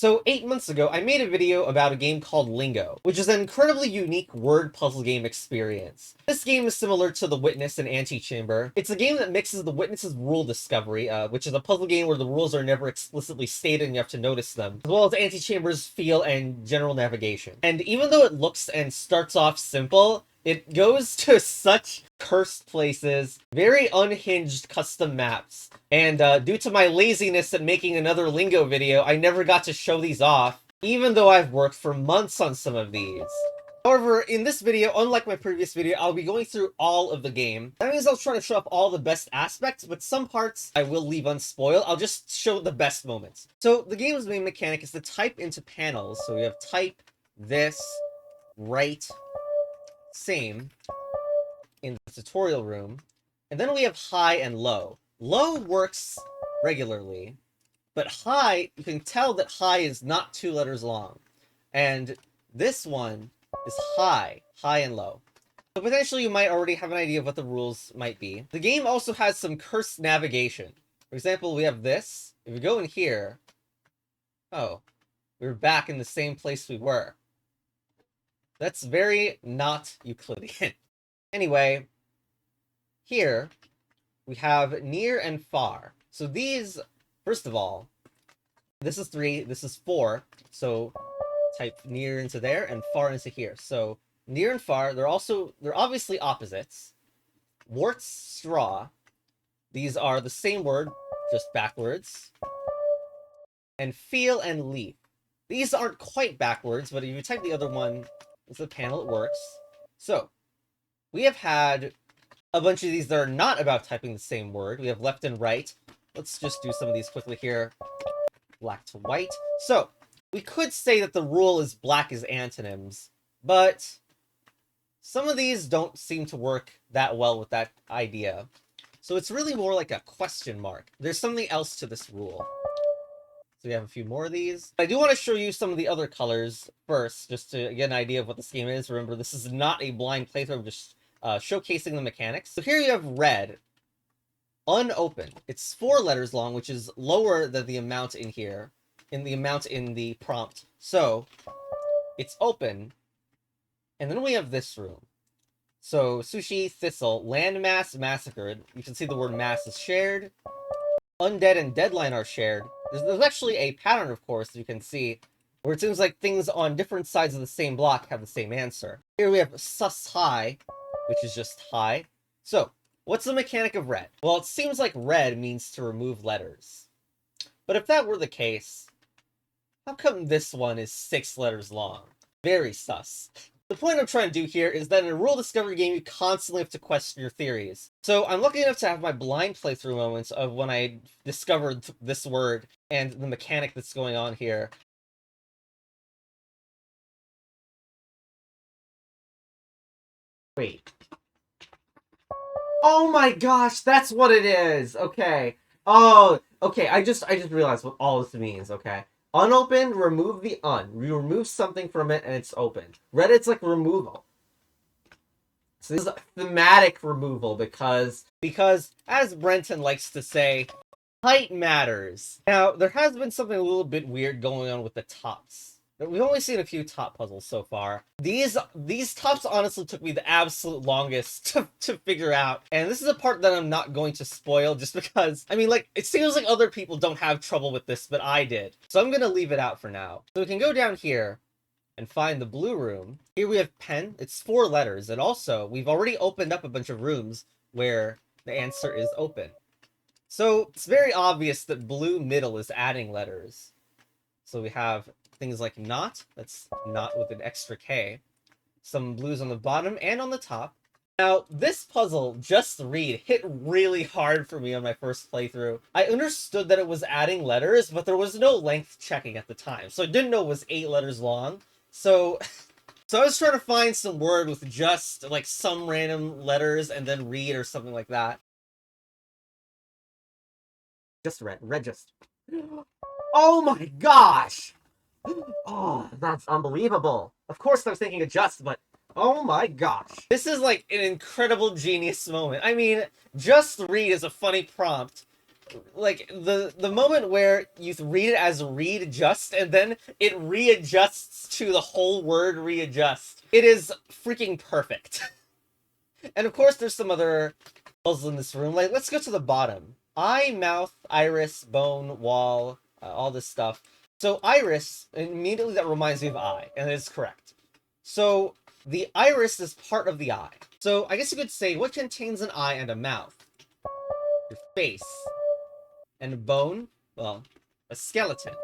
So 8 months ago, I made a video about a game called Lingo, which is an incredibly unique word puzzle game experience. This game is similar to The Witness and Antichamber. It's a game that mixes The Witness's rule discovery, which is a puzzle game where the rules are never explicitly stated and you have to notice them, as well as Antichamber's feel and general navigation. And even though it looks and starts off simple, it goes to such cursed places, very unhinged custom maps. And due to my laziness at making another Lingo video, I never got to show these off, even though I've worked for months on some of these. However, in this video, unlike my previous video, I'll be going through all of the game. That means I'll try to show off all the best aspects, but some parts I will leave unspoiled. I'll just show the best moments. So the game's main mechanic is to type into panels. So we have type, this, write, same in the tutorial room, and then we have high and low. Low works regularly, but high, you can tell that high is not 2 letters long, and this one is high and low. So potentially you might already have an idea of what the rules might be. The game also has some cursed navigation. For example, we have this. If we go in here, oh, we're back in the same place we were. That's very not Euclidean. Anyway, here we have near and far. So these, first of all, this is 3, this is 4. So type near into there and far into here. So near and far, they're obviously opposites. Warts, straw. These are the same word, just backwards. And feel and leaf. These aren't quite backwards, but if you type the other one, it's a panel, it works. So, we have had a bunch of these that are not about typing the same word. We have left and right. Let's just do some of these quickly here. Black to white. So, we could say that the rule is black is antonyms, but some of these don't seem to work that well with that idea. So it's really more like a question mark. There's something else to this rule. So we have a few more of these. I do want to show you some of the other colors first, just to get an idea of what this game is. Remember, this is not a blind playthrough, I'm just showcasing the mechanics. So here you have red, unopened. It's 4 letters long, which is lower than the amount in here, in the amount in the prompt. So it's open, and then we have this room. So sushi, thistle, landmass, massacred. You can see the word mass is shared. Undead and deadline are shared. There's actually a pattern, of course, you can see, where it seems like things on different sides of the same block have the same answer. Here we have sus high, which is just high. So, what's the mechanic of red? Well, it seems like red means to remove letters. But if that were the case, how come this one is 6 letters long? Very sus. The point I'm trying to do here is that in a rule discovery game, you constantly have to question your theories. So I'm lucky enough to have my blind playthrough moments of when I discovered this word and the mechanic that's going on here. Wait. Oh my gosh, that's what it is! Okay. Oh, okay, I just realized what all this means, okay. Unopened, remove the un. You remove something from it and it's open. Reddit's like removal. So this is a thematic removal because as Brenton likes to say, height matters. Now, there has been something a little bit weird going on with the tops. We've only seen a few top puzzles so far. These tops honestly took me the absolute longest to figure out. And this is a part that I'm not going to spoil just because, I mean, like, it seems like other people don't have trouble with this, but I did. So I'm gonna leave it out for now. So we can go down here and find the blue room. Here we have pen. It's 4 letters. And also, we've already opened up a bunch of rooms where the answer is open. So it's very obvious that blue middle is adding letters. So we have things like not, that's not with an extra K. Some blues on the bottom and on the top. Now, this puzzle, just read, hit really hard for me on my first playthrough. I understood that it was adding letters, but there was no length checking at the time. So I didn't know it was 8 letters long. So I was trying to find some word with just, like, some random letters and then read or something like that. Just red just. Oh my gosh! Oh, that's unbelievable. Of course I was thinking adjust, but oh my gosh. This is like an incredible genius moment. I mean, just read is a funny prompt. like the moment where you read it as read just and then it readjusts to the whole word readjust. It is freaking perfect. And of course there's some other puzzles in this room. Like, let's go to the bottom. Eye, mouth, iris, bone, wall, all this stuff. So iris, immediately that reminds me of eye, and it's correct. So the iris is part of the eye. So I guess you could say, what contains an eye and a mouth? Your face. And a bone? Well, a skeleton.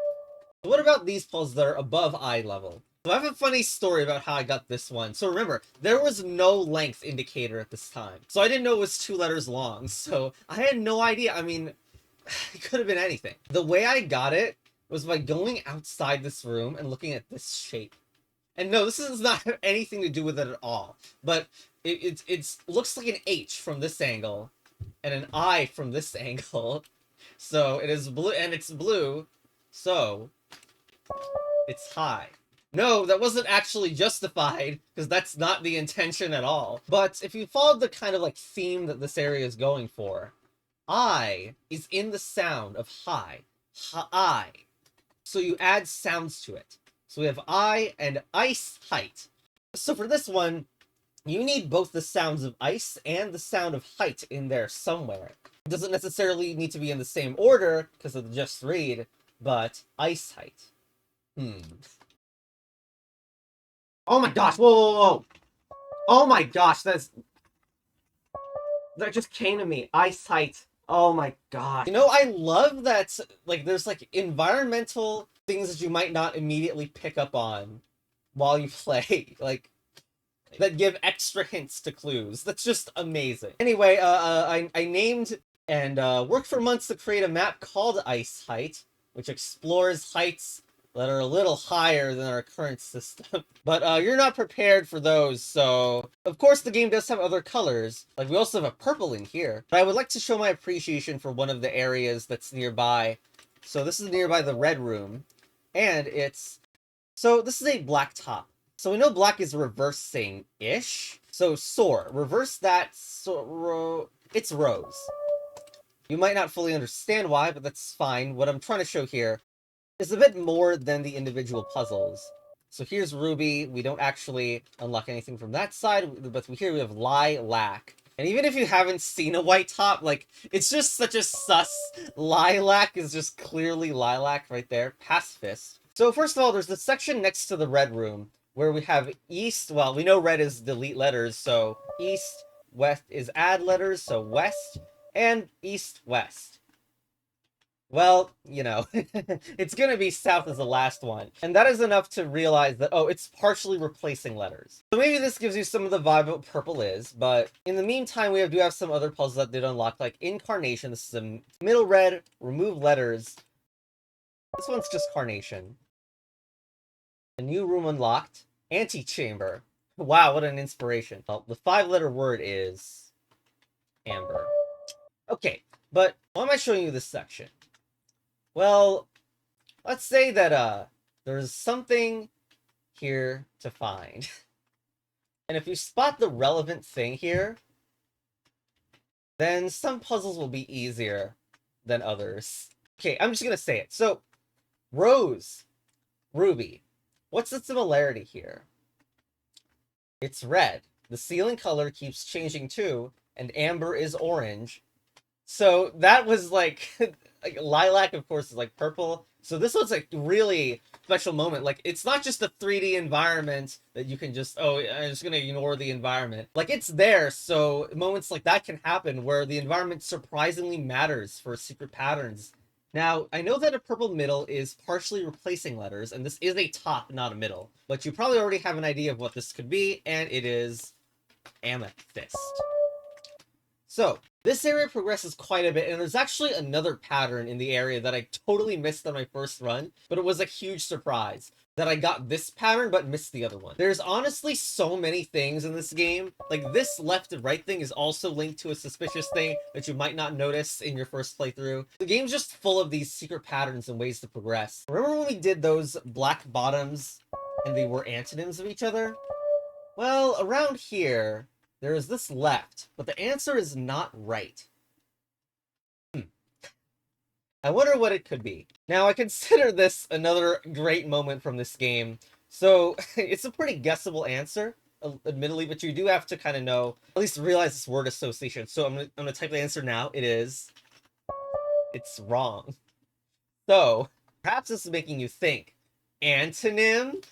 So what about these puzzles that are above eye level? So I have a funny story about how I got this one. So remember, there was no length indicator at this time. So I didn't know it was 2 letters long. So I had no idea. I mean, it could have been anything. The way I got it was by going outside this room and looking at this shape. And no, this does not have anything to do with it at all. But it looks like an H from this angle and an I from this angle. So it is blue, and it's blue, so it's high. No, that wasn't actually justified, because that's not the intention at all. But if you followed the kind of like theme that this area is going for, I is in the sound of high. I. So you add sounds to it. So we have I and ice height. So for this one, you need both the sounds of ice and the sound of height in there somewhere. It doesn't necessarily need to be in the same order, because of the just read, but ice height. Oh my gosh, whoa, whoa, whoa! Oh my gosh, that just came to me. Ice height. Oh my gosh. You know, I love that, like, there's, like, environmental things that you might not immediately pick up on while you play. Like, that give extra hints to clues. That's just amazing. Anyway, I named and worked for months to create a map called Ice Height, which explores heights that are a little higher than our current system. But you're not prepared for those, so... Of course, the game does have other colors. Like, we also have a purple in here. But I would like to show my appreciation for one of the areas that's nearby. So this is nearby the red room. And it's... So this is a black top. So we know black is reversing-ish. So soar. Reverse that, so it's rose. You might not fully understand why, but that's fine. What I'm trying to show here is a bit more than the individual puzzles. So here's ruby. We don't actually unlock anything from that side, but here we have lilac. And even if you haven't seen a white top, like, it's just such a sus. Lilac is just clearly lilac right there. Pacifist. So first of all, there's the section next to the red room where we have east. Well, we know red is delete letters, so east, west is add letters, so west, and east, west. Well, you know, it's gonna be south as the last one. And that is enough to realize that, oh, it's partially replacing letters. So maybe this gives you some of the vibe of what purple is, but in the meantime, we do have some other puzzles that did unlock, like Incarnation. This is a middle red, remove letters. This one's just Carnation. A new room unlocked. Antichamber. Wow, what an inspiration. Well, the 5-letter word is amber. Okay, but why am I showing you this section? Well, let's say that there's something here to find. And if you spot the relevant thing here, then some puzzles will be easier than others. Okay, I'm just gonna say it. So, rose, ruby. What's the similarity here? It's red. The ceiling color keeps changing too, and amber is orange. So that was like, like lilac, of course, is like purple. So this was like really special moment. Like, it's not just a 3D environment that you can just, oh, I'm just gonna ignore the environment. Like, it's there, so moments like that can happen where the environment surprisingly matters for secret patterns. Now, I know that a purple middle is partially replacing letters, and this is a top, not a middle. But you probably already have an idea of what this could be, and it is amethyst. So, this area progresses quite a bit, and there's actually another pattern in the area that I totally missed on my first run, but it was a huge surprise that I got this pattern but missed the other one. There's honestly so many things in this game. Like, this left and right thing is also linked to a suspicious thing that you might not notice in your first playthrough. The game's just full of these secret patterns and ways to progress. Remember when we did those black bottoms and they were antonyms of each other? Well, around here, there is this left, but the answer is not right. I wonder what it could be. Now, I consider this another great moment from this game. So, it's a pretty guessable answer, admittedly, but you do have to kind of know, at least realize this word association. So I'm gonna type the answer now. It's wrong. So, perhaps this is making you think. Antonym?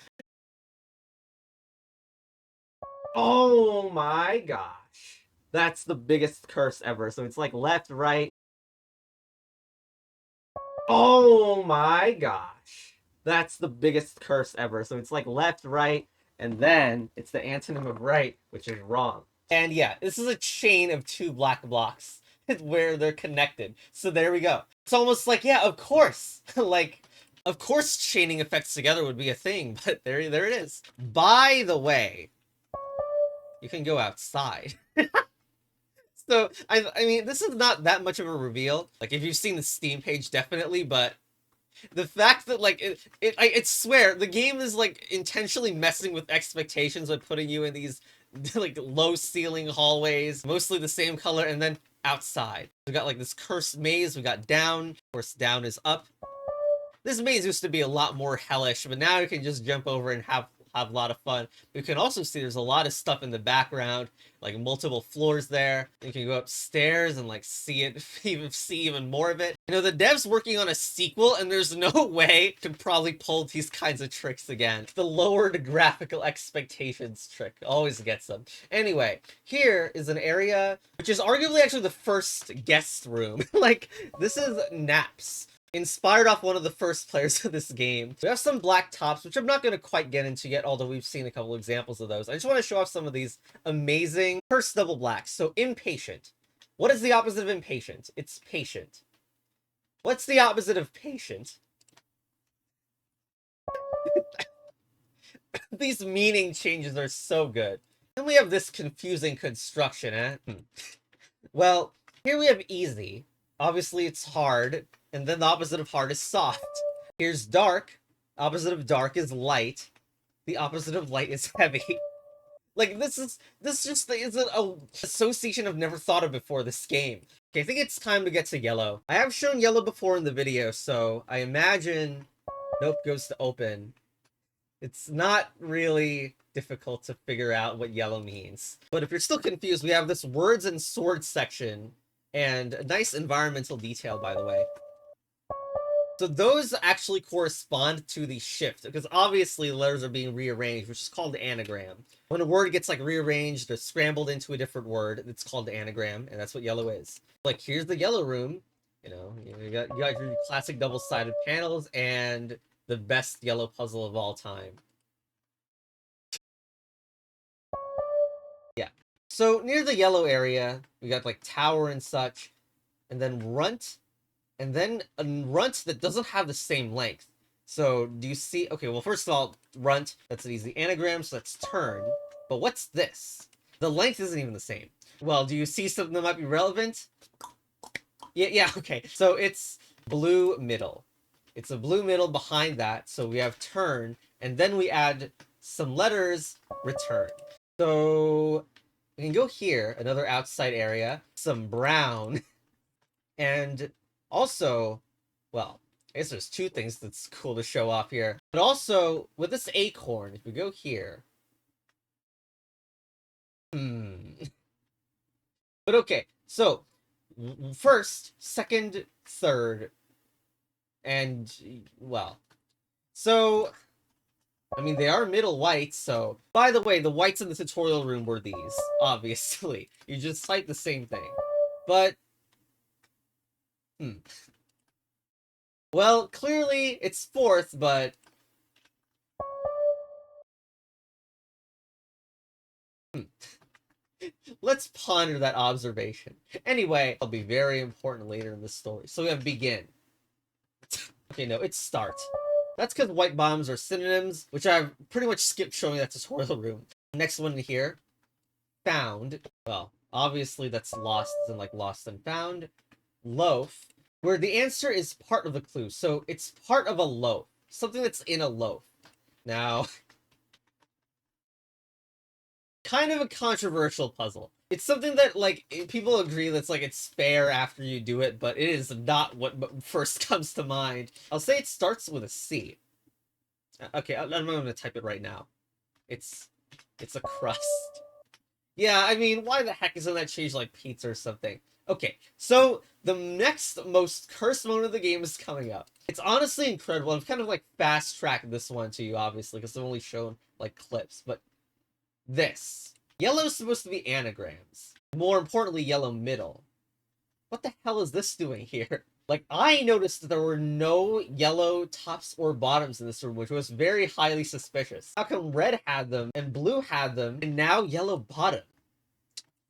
Oh my gosh. That's the biggest curse ever. So it's like left, right. Oh my gosh. That's the biggest curse ever. So it's like left, right, and then it's the antonym of right, which is wrong. And yeah, this is a chain of two black blocks where they're connected. So there we go. It's almost like, yeah, of course. Like, of course chaining effects together would be a thing, but there it is. By the way, you can go outside. So, I mean, this is not that much of a reveal. Like, if you've seen the Steam page, definitely, but the fact that, like, I swear, the game is, like, intentionally messing with expectations by putting you in these, like, low-ceiling hallways, mostly the same color, and then outside. We got, like, this cursed maze, we got down, of course, down is up. This maze used to be a lot more hellish, but now you can just jump over and have a lot of fun. You can also see there's a lot of stuff in the background, like multiple floors there. You can go upstairs and like see it, even more of it. You know, the dev's working on a sequel, and there's no way could probably pull these kinds of tricks again. The lowered graphical expectations trick always gets them. Anyway, here is an area which is arguably actually the first guest room. Like, this is Naps, inspired off one of the first players of this game. We have some black tops, which I'm not going to quite get into yet, although we've seen a couple examples of those. I just want to show off some of these amazing first double blacks. So, impatient. What is the opposite of impatient? It's patient. What's the opposite of patient? These meaning changes are so good. Then we have this confusing construction, eh? Well, here we have easy. Obviously, it's hard. And then the opposite of hard is soft. Here's dark. Opposite of dark is light. The opposite of light is heavy. Like, this just is an association I've never thought of before this game. Okay, I think it's time to get to yellow. I have shown yellow before in the video, so I imagine... Nope, goes to open. It's not really difficult to figure out what yellow means. But if you're still confused, we have this words and swords section, and a nice environmental detail, by the way. So those actually correspond to the shift, because obviously letters are being rearranged, which is called the anagram. When a word gets like rearranged or scrambled into a different word, it's called the anagram, and that's what yellow is. Like, here's the yellow room. You know, you got your classic double-sided panels and the best yellow puzzle of all time. Yeah. So near the yellow area, we got like tower and such, and then runt, and then a runt that doesn't have the same length. So do you see? Okay, well, first of all, runt, that's an easy anagram, so that's turn. But what's this? The length isn't even the same. Well, do you see something that might be relevant? Yeah, okay. So it's blue middle. It's a blue middle behind that, so we have turn, and then we add some letters, return. So we can go here, another outside area, some brown, and also, well, I guess there's two things that's cool to show off here. But also, with this acorn, if we go here... But okay, so, first, second, third, and, well... So, I mean, they are middle whites, so... By the way, the whites in the tutorial room were these, obviously. You just type the same thing. But... Well, clearly, it's fourth, but... Let's ponder that observation. Anyway, it'll be very important later in the story. So we have begin. Okay, no, it's start. That's because white bombs are synonyms, which I've pretty much skipped showing that tutorial room. Next one here, found. Well, obviously that's lost, as in like lost and found. Loaf, where the answer is part of the clue. So it's part of a loaf. Something that's in a loaf. Now, kind of a controversial puzzle. It's something that, like, people agree that's, like, it's fair after you do it, but it is not what first comes to mind. I'll say it starts with a C. Okay, I'm going to type it right now. It's a crust. Yeah, I mean, why the heck isn't that changed like pizza or something? Okay, so the next most cursed moment of the game is coming up. It's honestly incredible. I've kind of like fast-tracked this one to you, obviously, because I've only shown like clips, but this. Yellow is supposed to be anagrams. More importantly, yellow middle. What the hell is this doing here? Like, I noticed that there were no yellow tops or bottoms in this room, which was very highly suspicious. How come red had them, and blue had them, and now yellow bottom?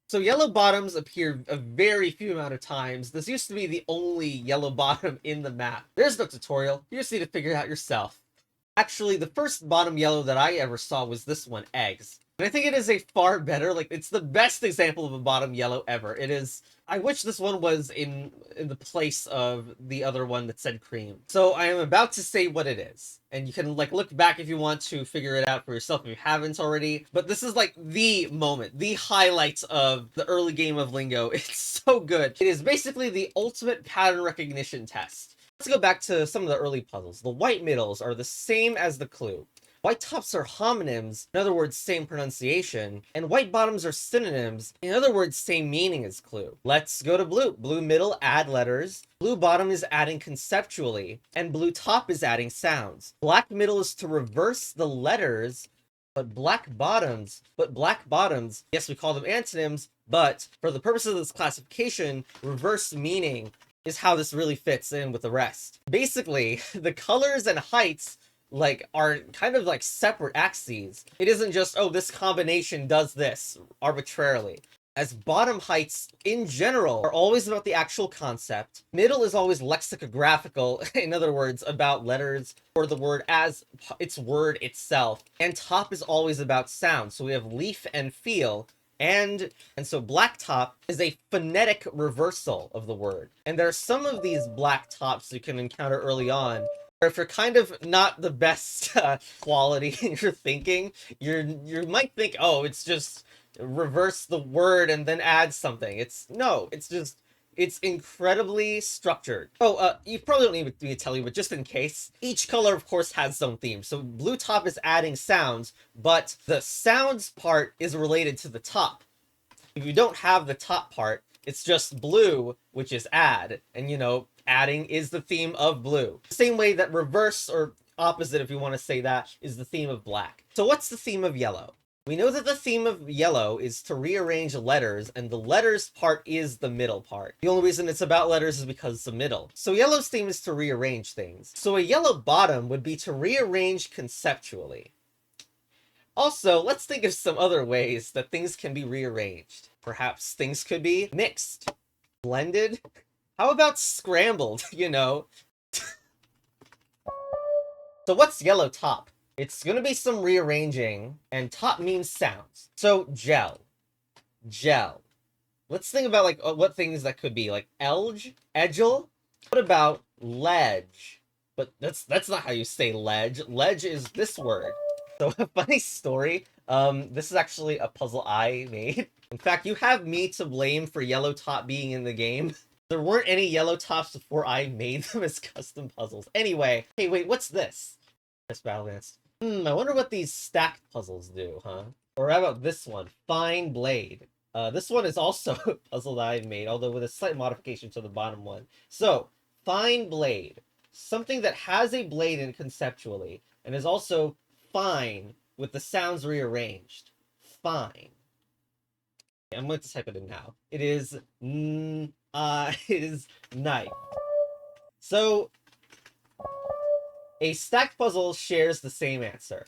So yellow bottoms appear a very few amount of times. This used to be the only yellow bottom in the map. There's no tutorial. You just need to figure it out yourself. Actually, the first bottom yellow that I ever saw was this one, eggs. And I think it is a far better, like, it's the best example of a bottom yellow ever. It is, I wish this one was in the place of the other one that said cream. So I am about to say what it is. And you can, like, look back if you want to figure it out for yourself if you haven't already. But this is, like, the moment, the highlights of the early game of Lingo. It's so good. It is basically the ultimate pattern recognition test. Let's go back to some of the early puzzles. The white middles are the same as the clue. White tops are homonyms, in other words, same pronunciation, and white bottoms are synonyms, in other words, same meaning as clue. Let's go to blue. Blue middle, add letters. Blue bottom is adding conceptually, and blue top is adding sounds. Black middle is to reverse the letters, but black bottoms, yes, we call them antonyms, but for the purposes of this classification, reverse meaning is how this really fits in with the rest. Basically, the colors and heights like are kind of like separate axes. It isn't just, oh, this combination does this arbitrarily. As bottom heights in general are always about the actual concept, middle is always lexicographical, in other words, about letters or the word as its word itself, and top is always about sound. So we have leaf and feel, and so black top is a phonetic reversal of the word. And there are some of these black tops you can encounter early on, or if you're kind of not the best quality in your thinking, you might think, oh, it's just reverse the word and then add something. It's incredibly structured. Oh, you probably don't need me to tell you, but just in case, each color, of course, has its own theme. So blue top is adding sounds, but the sounds part is related to the top. If you don't have the top part, it's just blue, which is add, and you know, adding is the theme of blue. The same way that reverse, or opposite if you want to say that, is the theme of black. So what's the theme of yellow? We know that the theme of yellow is to rearrange letters, and the letters part is the middle part. The only reason it's about letters is because it's the middle. So yellow's theme is to rearrange things. So a yellow bottom would be to rearrange conceptually. Also, let's think of some other ways that things can be rearranged. Perhaps things could be mixed, blended. How about scrambled, you know? So what's yellow top? It's gonna be some rearranging, and top means sounds. So gel. Let's think about like what things that could be, like elge, edgel. What about ledge? But that's not how you say ledge. Ledge is this word. So a funny story. This is actually a puzzle I made. In fact, you have me to blame for yellow top being in the game. There weren't any yellow tops before I made them as custom puzzles. Anyway, hey, wait, what's this? This Battle Dance. I wonder what these stacked puzzles do, huh? Or how about this one? Fine Blade. This one is also a puzzle that I've made, although with a slight modification to the bottom one. So, Fine Blade. Something that has a blade in conceptually, and is also fine with the sounds rearranged. Fine. I'm going to type it in now. It is it is knife. So a stacked puzzle shares the same answer.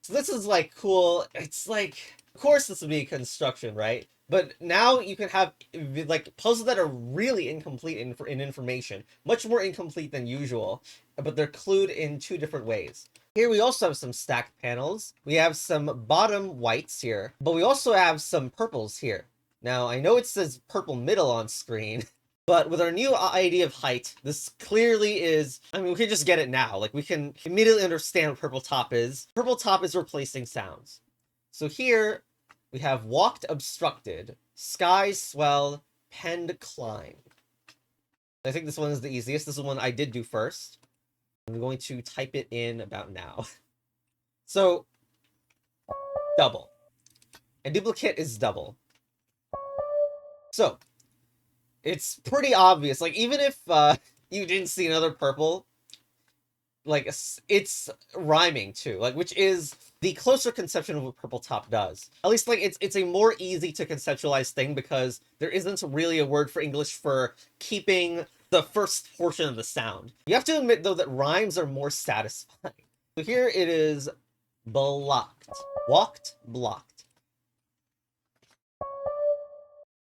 So this is like cool. It's like, of course this would be construction, right? But now you can have like puzzles that are really incomplete in information, much more incomplete than usual, but they're clued in two different ways. Here we also have some stacked panels. We have some bottom whites here, but we also have some purples here. Now, I know it says purple middle on screen, but with our new idea of height, this clearly is, I mean, we can just get it now. Like, we can immediately understand what purple top is. Purple top is replacing sounds. So here, We have walked obstructed, sky swell, penned climb. I think this one is the easiest. This is one I did do first. I'm going to type it in about now. So, double. And duplicate is double. So, it's pretty obvious. Like, even if you didn't see another purple, like, it's rhyming too. Like, which is the closer conception of what purple top does. At least, like, it's a more easy to conceptualize thing because there isn't really a word for English for keeping the first portion of the sound. You have to admit, though, that rhymes are more satisfying. So here it is blocked. Walked, blocked.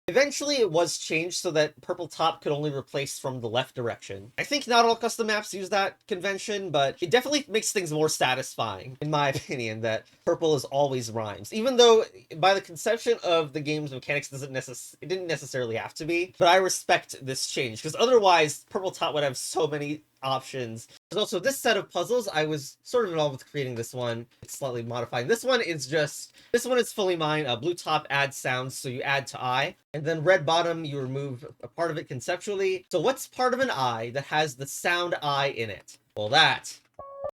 Eventually, it was changed so that purple top could only replace from the left direction. I think not all custom maps use that convention, but it definitely makes things more satisfying, in my opinion, that purple is always rhymes. Even though, by the conception of the game's mechanics, it didn't necessarily have to be. But I respect this change, because otherwise, purple top would have so many options. There's also this set of puzzles. I was sort of involved with creating this one. It's slightly modifying. This one is fully mine. Blue top adds sounds, so you add to I. And then red bottom, you remove a part of it conceptually. So what's part of an I that has the sound I in it? Well, that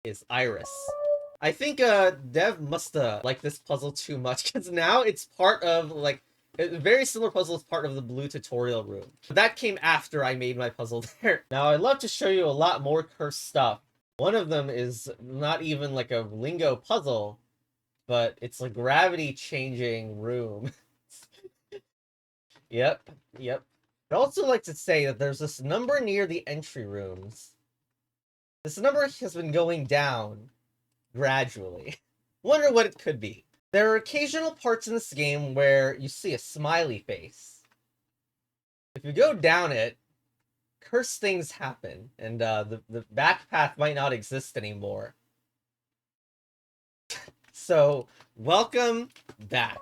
is iris. I think Dev must like this puzzle too much, because now it's part of, like, a very similar puzzle is part of the blue tutorial room. That came after I made my puzzle there. Now, I'd love to show you a lot more cursed stuff. One of them is not even like a Lingo puzzle, but it's a gravity-changing room. Yep. I'd also like to say that there's this number near the entry rooms. This number has been going down gradually. Wonder what it could be. There are occasional parts in this game where you see a smiley face. If you go down it, cursed things happen, and the back path might not exist anymore. So, welcome back.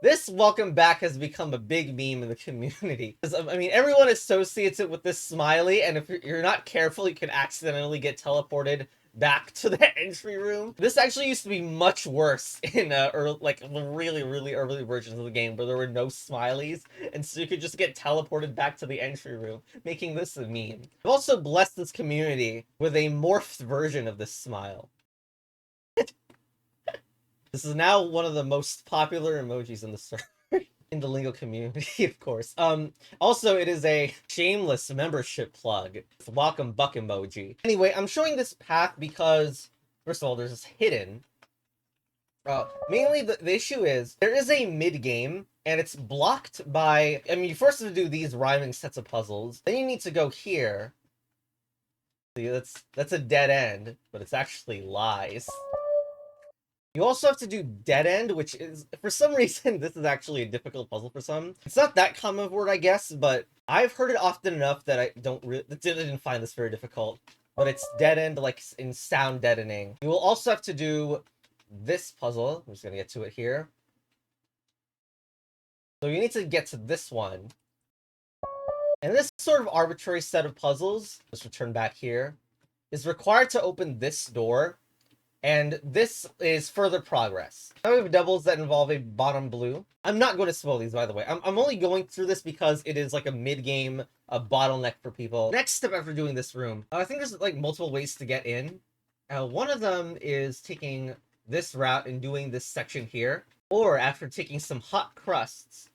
This welcome back has become a big meme in the community. I mean, everyone associates it with this smiley, and if you're not careful, you can accidentally get teleported back to the entry room. This actually used to be much worse in like the really early versions of the game where there were no smileys, and so you could just get teleported back to the entry room, making this a meme. I've also blessed this community with a morphed version of this smile. This is now one of the most popular emojis in the server. In the Lingo community, of course. Also, it is a shameless membership plug. It's a welcome buck emoji. Anyway, I'm showing this path because, first of all, there's this hidden. Mainly, the issue is, there is a mid-game, and it's blocked by... I mean, you first have to do these rhyming sets of puzzles. Then you need to go here. See, that's a dead end, but it's actually lies. You also have to do dead end, which is, for some reason, this is actually a difficult puzzle for some. It's not that common of a word, I guess, but I've heard it often enough that I didn't find this very difficult. But it's dead end, like in sound deadening. You will also have to do this puzzle. I'm just gonna get to it here. So you need to get to this one. And this sort of arbitrary set of puzzles, let's return back here, is required to open this door. And this is further progress. Now we have doubles that involve a bottom blue. I'm not going to spoil these, by the way. I'm only going through this because it is like a mid-game bottleneck for people. Next step after doing this room, I think there's like multiple ways to get in. One of them is taking this route and doing this section here. Or after taking some hot crusts,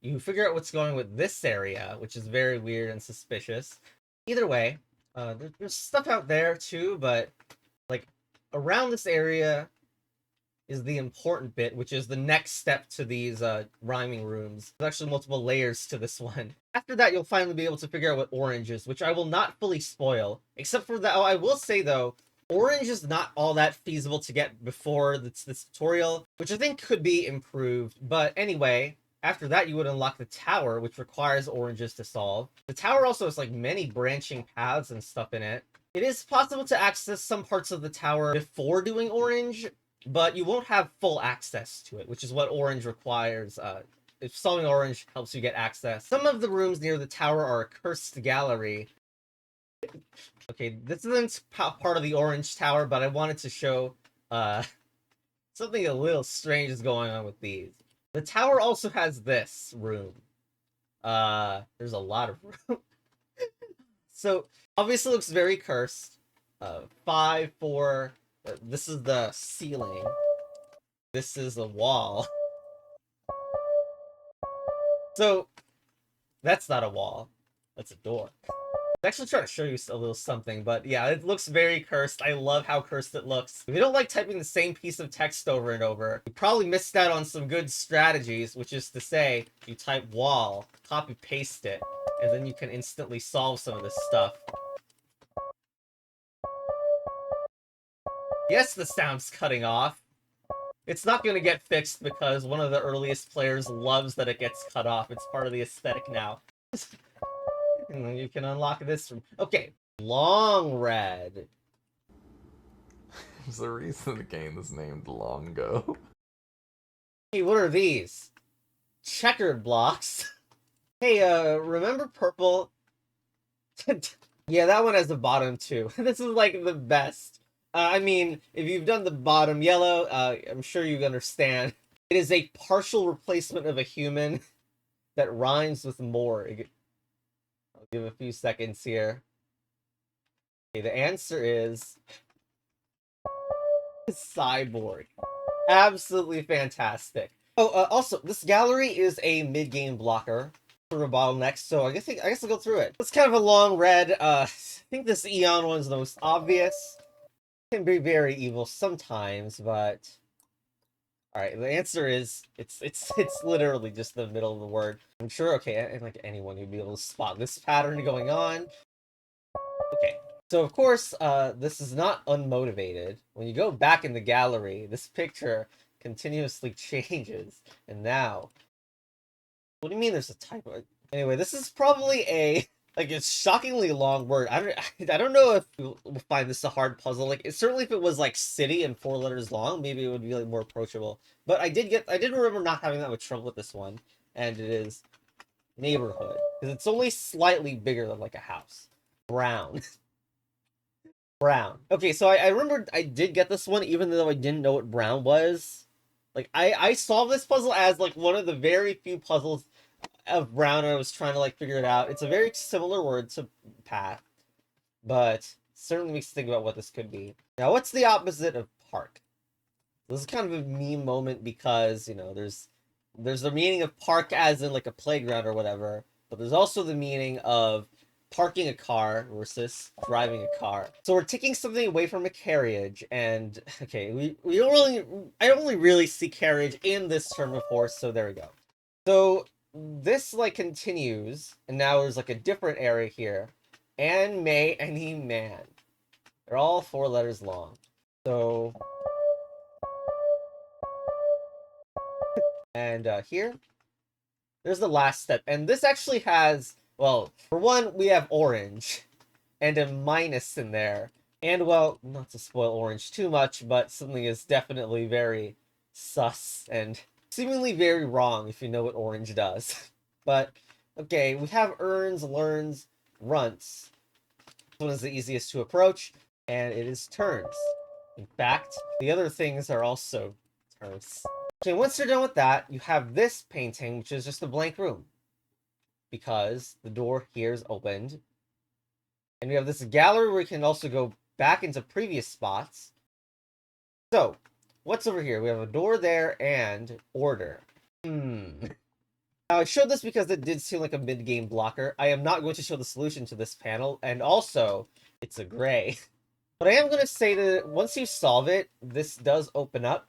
you figure out what's going with this area, which is very weird and suspicious. Either way, there's stuff out there too, but like, around this area is the important bit, which is the next step to these rhyming rooms. There's actually multiple layers to this one. After that, you'll finally be able to figure out what orange is, which I will not fully spoil. Except for that, I will say though, orange is not all that feasible to get before this tutorial, which I think could be improved. But anyway, after that, you would unlock the tower, which requires oranges to solve. The tower also has like many branching paths and stuff in it. It is possible to access some parts of the tower before doing orange, but you won't have full access to it, which is what orange requires. If solving orange helps you get access. Some of the rooms near the tower are a cursed gallery. Okay, this isn't part of the orange tower, but I wanted to show something a little strange is going on with these. The tower also has this room. There's a lot of room. So, obviously looks very cursed. 5, 4, this is the ceiling. This is a wall. So, that's not a wall. That's a door. I'm actually trying to show you a little something, but yeah, it looks very cursed. I love how cursed it looks. If you don't like typing the same piece of text over and over, you probably missed out on some good strategies, which is to say, you type wall, copy paste it, and then you can instantly solve some of this stuff. Yes, the sound's cutting off. It's not going to get fixed because one of the earliest players loves that it gets cut off. It's part of the aesthetic now. And then you can unlock this room. Okay, long red. There's a reason the game is named Longo. Hey, what are these? Checkered blocks. Hey, remember purple? Yeah, that one has the bottom too. This is like the best. I mean, if you've done the bottom yellow, I'm sure you understand. It is a partial replacement of a human that rhymes with more. I'll give a few seconds here. Okay, the answer is cyborg. Absolutely fantastic. Oh, also, this gallery is a mid-game blocker for a bottleneck, so I guess I'll go through it. It's kind of a long red. I think this Eon one's the most obvious. Can be very evil sometimes, but all right. The answer is it's literally just the middle of the word. I'm sure. Okay, and like anyone who'd be able to spot this pattern going on. Okay. So of course, this is not unmotivated. When you go back in the gallery, this picture continuously changes, and now, what do you mean there's a typo? Anyway, this is probably a like a shockingly long word. I don't know if you'll find this a hard puzzle. Like, certainly if it was like city and 4 letters long, maybe it would be like more approachable. But I did remember not having that much trouble with this one, and it is neighborhood because it's only slightly bigger than like a house. Brown. Brown. Okay, so I remember I did get this one even though I didn't know what brown was. Like, I solved this puzzle as like one of the very few puzzles of brown, and I was trying to like figure it out. It's a very similar word to path, but certainly makes you think about what this could be. Now, what's the opposite of park? This is kind of a meme moment because, you know, there's the meaning of park as in like a playground or whatever, but there's also the meaning of parking a car versus driving a car. So we're taking something away from a carriage, and okay, I only really see carriage in this term of horse, so there we go. So this like continues, and now there's like a different area here. And may any man. They're all 4 letters long. So and here, there's the last step. And this actually has, well, for one, we have orange and a minus in there. And, well, not to spoil orange too much, but something is definitely very sus and seemingly very wrong if you know what orange does. But, okay, we have earns, learns, runts. This one is the easiest to approach, and it is turns. In fact, the other things are also turns. Okay, once you're done with that, you have this painting, which is just a blank room. Because the door here is opened. And we have this gallery where you can also go back into previous spots. So, what's over here? We have a door there and order. Now, I showed this because it did seem like a mid-game blocker. I am not going to show the solution to this panel, and also, it's a gray. But I am going to say that once you solve it, this does open up.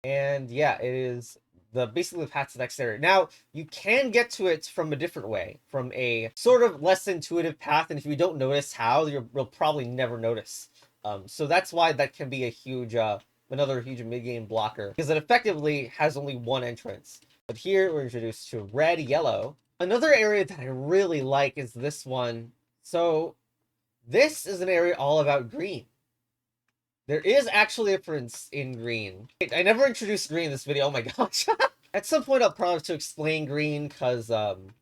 And yeah, it is basically the path to the next area. Now, you can get to it from a different way, from a sort of less intuitive path, and if you don't notice how, you'll probably never notice. So that's why that can be a huge, another huge mid-game blocker, because it effectively has only one entrance. But here, we're introduced to red, yellow. Another area that I really like is this one. So, this is an area all about green. There is actually a difference in green. I never introduced green in this video, oh my gosh. At some point I'll probably have to explain green, because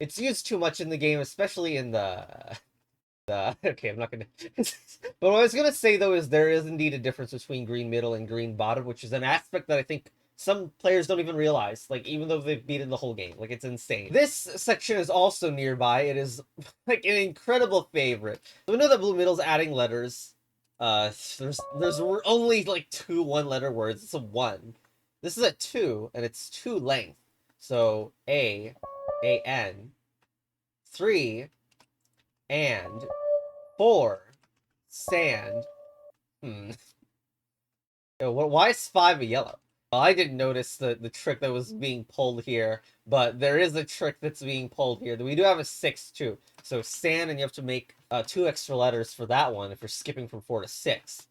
it's used too much in the game, especially in the okay, I'm not gonna but what I was gonna say though is there is indeed a difference between green middle and green bottom, which is an aspect that I think some players don't even realize, like, even though they've beaten the whole game. Like, it's insane. This section is also nearby. It is, like, an incredible favorite. So we know that Blue Middle's adding letters. There's only, like, 2 one-letter words. It's a 1. This is a 2, and it's 2 length. So, A-N, 3, and 4, sand. Why is 5 a yellow? Well, I didn't notice the trick that was being pulled here, but there is a trick that's being pulled here. We do have a 6 too. So sand, and you have to make 2 extra letters for that one if you're skipping from 4 to 6.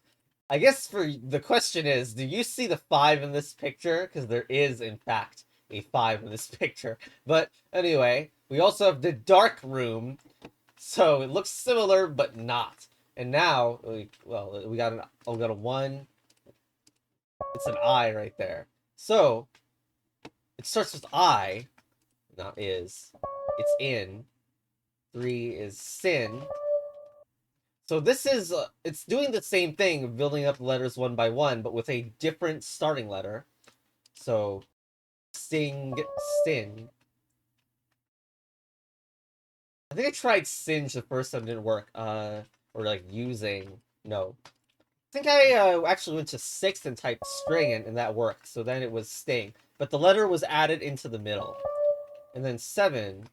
I guess the question is, do you see the 5 in this picture? Because there is, in fact, a 5 in this picture. But anyway, we also have the dark room, so it looks similar, but not. And now, we got a 1. It's an I right there. So, it starts with I, not is. It's in. 3 is sin. So this is, it's doing the same thing, building up letters one by one, but with a different starting letter. So, sing, sin. I think I tried singe the first time, it didn't work. Or like using, no. I think I actually went to 6 and typed string, and that worked. So then it was sting. But the letter was added into the middle. And then 7.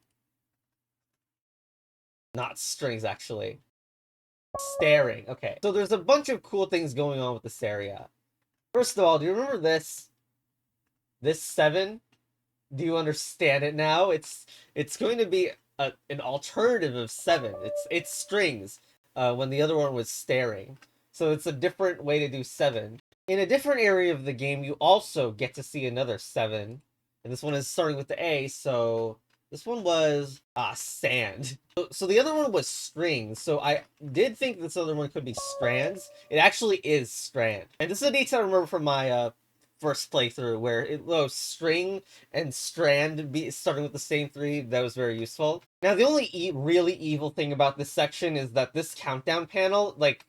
Not strings, actually. Staring. Okay. So there's a bunch of cool things going on with this area. First of all, do you remember this? This 7? Do you understand it now? It's going to be an alternative of 7. It's strings. When the other one was staring. So it's a different way to do 7. In a different area of the game, you also get to see another 7. And this one is starting with the A, so this one was sand. So the other one was strings. So I did think this other one could be strands. It actually is strand. And this is a detail I remember from my first playthrough, where it was string and strand starting with the same 3. That was very useful. Now the only really evil thing about this section is that this countdown panel, like,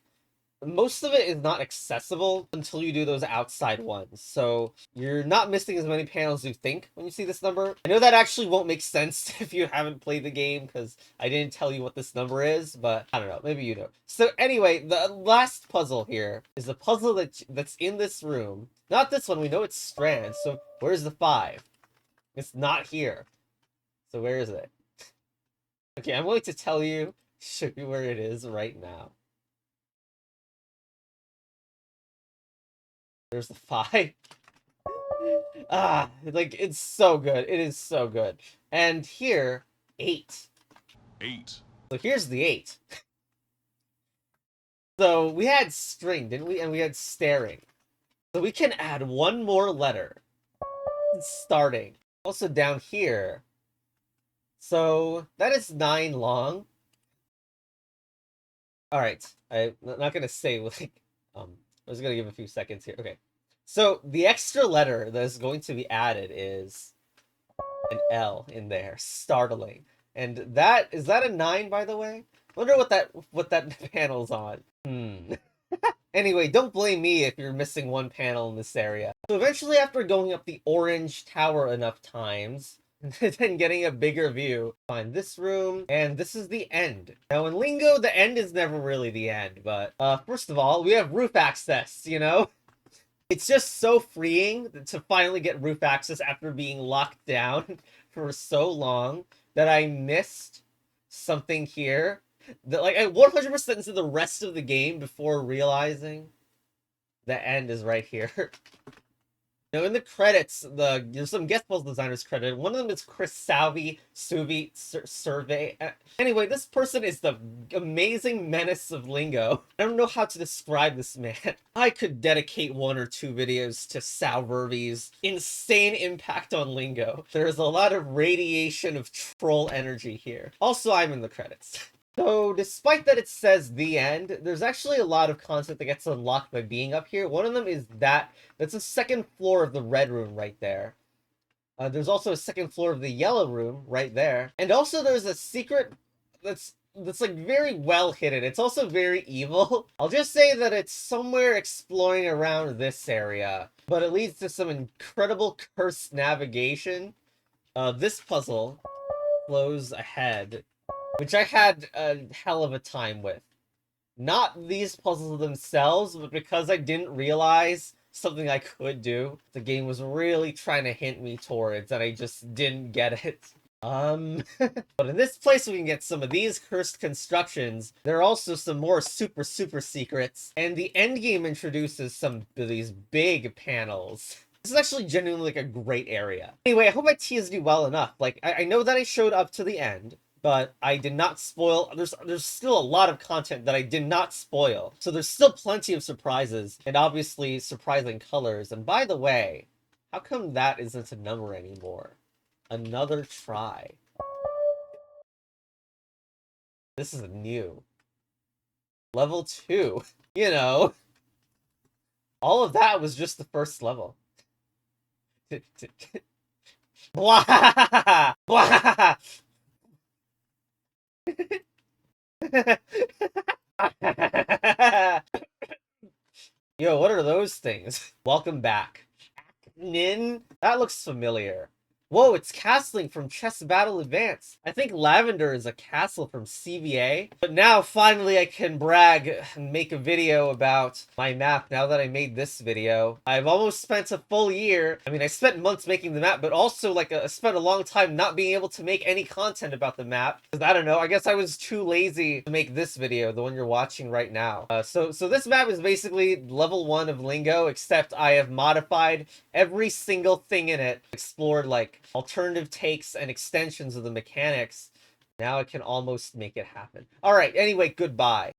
most of it is not accessible until you do those outside ones. So you're not missing as many panels as you think when you see this number. I know that actually won't make sense if you haven't played the game, because I didn't tell you what this number is, but I don't know, maybe you know. So anyway, the last puzzle here is the puzzle that's in this room. Not this one, we know it's strands, so where's the 5? It's not here. So where is it? Okay, I'm going to tell you, show you where it is right now. There's the 5. Like, it's so good. It is so good. And here, 8. 8. So here's the 8. So we had string, didn't we? And we had staring. So we can add one more letter. Starting. Also down here. So that is 9 long. Alright. I'm not gonna say, like, I was gonna give a few seconds here. Okay. So the extra letter that is going to be added is an L in there. Startling. And that, is that a 9, by the way? I wonder what that panel's on. Anyway, don't blame me if you're missing one panel in this area. So eventually, after going up the orange tower enough times, and then getting a bigger view, find this room, and this is the end. Now in Lingo, the end is never really the end, but first of all, we have roof access, you know? It's just so freeing to finally get roof access after being locked down for so long that I missed something here. That, like, I 100% into the rest of the game before realizing the end is right here. Now, in the credits, there's some guest puzzle designers credited. One of them is Chris Survey. Anyway, this person is the amazing menace of Lingo. I don't know how to describe this man. I could dedicate 1 or 2 videos to Vervy's insane impact on Lingo. There's a lot of radiation of troll energy here. Also, I'm in the credits. So, despite that it says the end, there's actually a lot of content that gets unlocked by being up here. One of them is that's the second floor of the red room right there. There's also a second floor of the yellow room right there. And also there's a secret that's that's like very well hidden. It's also very evil. I'll just say that it's somewhere exploring around this area, but it leads to some incredible cursed navigation. This puzzle flows ahead, which I had a hell of a time with. Not these puzzles themselves, but because I didn't realize something I could do, the game was really trying to hint me towards, and I just didn't get it. But in this place we can get some of these cursed constructions. There are also some more super secrets, and the end game introduces some of these big panels. This is actually genuinely like a great area. Anyway, I hope I teased you well enough. Like, I know that I showed up to the end, but I did not spoil. There's still a lot of content that I did not spoil. So there's still plenty of surprises, and obviously surprising colors. And by the way, how come that isn't a number anymore? Another try. This is new. Level 2. You know, all of that was just the first level. Blah! Blah! Yo, what are those things? Welcome back. Nin? That looks familiar. Whoa, it's castling from Chess Battle Advance. I think Lavender is a castle from CVA. But now, finally, I can brag and make a video about my map now that I made this video. I've almost spent a full year. I mean, I spent months making the map, but also, like, I spent a long time not being able to make any content about the map. Because, I don't know, I guess I was too lazy to make this video, the one you're watching right now. So this map is basically level 1 of Lingo, except I have modified every single thing in it, explored, like, alternative takes and extensions of the mechanics. Now I can almost make it happen. Alright, anyway, goodbye.